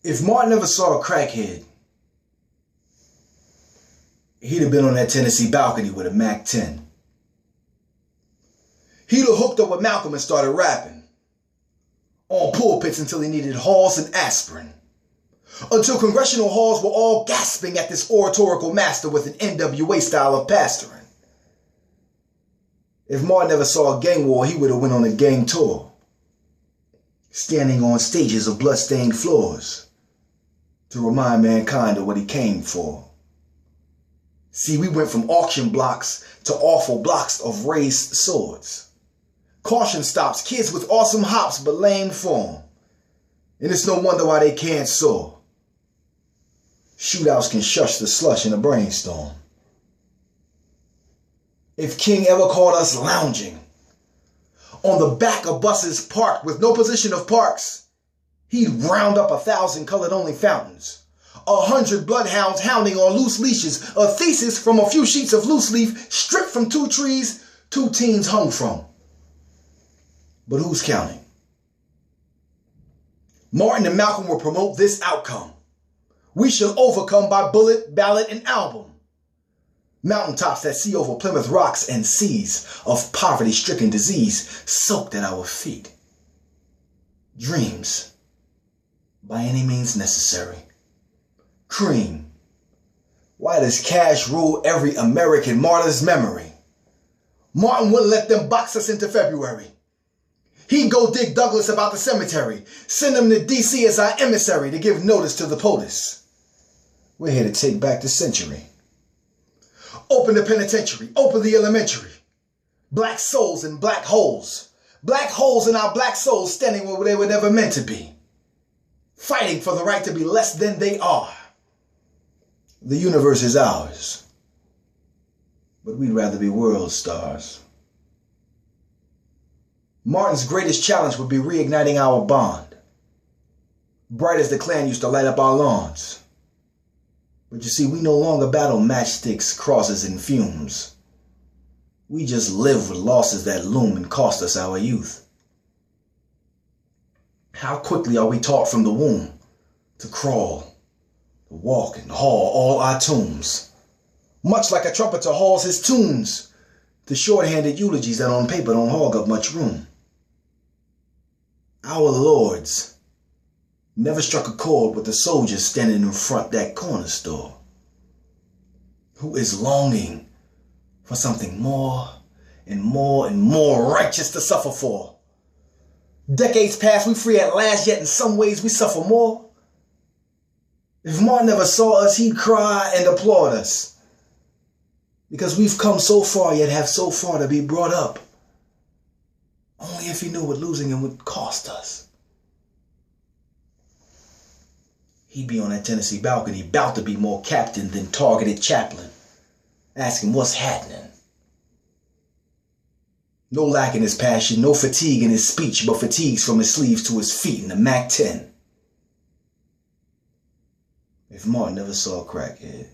If Martin ever saw a crackhead, he'd have been on that Tennessee balcony with a Mac 10. He'd have hooked up with Malcolm and started rapping on pulpits until he needed halls and aspirin, until congressional halls were all gasping at this oratorical master with an NWA style of pastoring. If Martin ever saw a gang war, he would have went on a gang tour, standing on stages of blood-stained floors to remind mankind of what he came for. See, we went from auction blocks to awful blocks of raised swords. Caution stops, kids with awesome hops but lame form. And it's no wonder why they can't soar. Shootouts can shush the slush in a brainstorm. If King ever caught us lounging on the back of buses parked with no position of parks, he'd round up 1,000 colored-only fountains, 100 bloodhounds hounding on loose leashes, a thesis from a few sheets of loose leaf stripped from 2 trees 2 teens hung from. But who's counting? Martin and Malcolm will promote this outcome. We shall overcome by bullet, ballot, and album. Mountaintops that see over Plymouth rocks and seas of poverty-stricken disease soaked at our feet. Dreams, by any means necessary. Cream. Why does cash rule every American martyr's memory? Martin wouldn't let them box us into February. He'd go dig Douglas about the cemetery, send him to D.C. as our emissary to give notice to the POTUS. We're here to take back the century. Open the penitentiary, open the elementary. Black souls in black holes. Black holes in our black souls standing where they were never meant to be. Fighting for the right to be less than they are. The universe is ours, but we'd rather be world stars. Martin's greatest challenge would be reigniting our bond. Bright as the Klan used to light up our lawns. But you see, we no longer battle matchsticks, crosses, and fumes. We just live with losses that loom and cost us our youth. How quickly are we taught from the womb to crawl, to walk and haul all our tombs, much like a trumpeter hauls his tunes to shorthanded eulogies that on paper don't hog up much room. Our lords never struck a chord with the soldier standing in front that corner store, who is longing for something more and more and more righteous to suffer for. Decades past, we free at last, yet in some ways we suffer more. If Martin ever saw us, he'd cry and applaud us, because we've come so far yet have so far to be brought up. Only if he knew what losing him would cost us. He'd be on that Tennessee balcony, bout to be more captain than targeted chaplain, asking what's happening. No lack in his passion, no fatigue in his speech, but fatigues from his sleeves to his feet in the Mac 10. If Martin never saw a crackhead,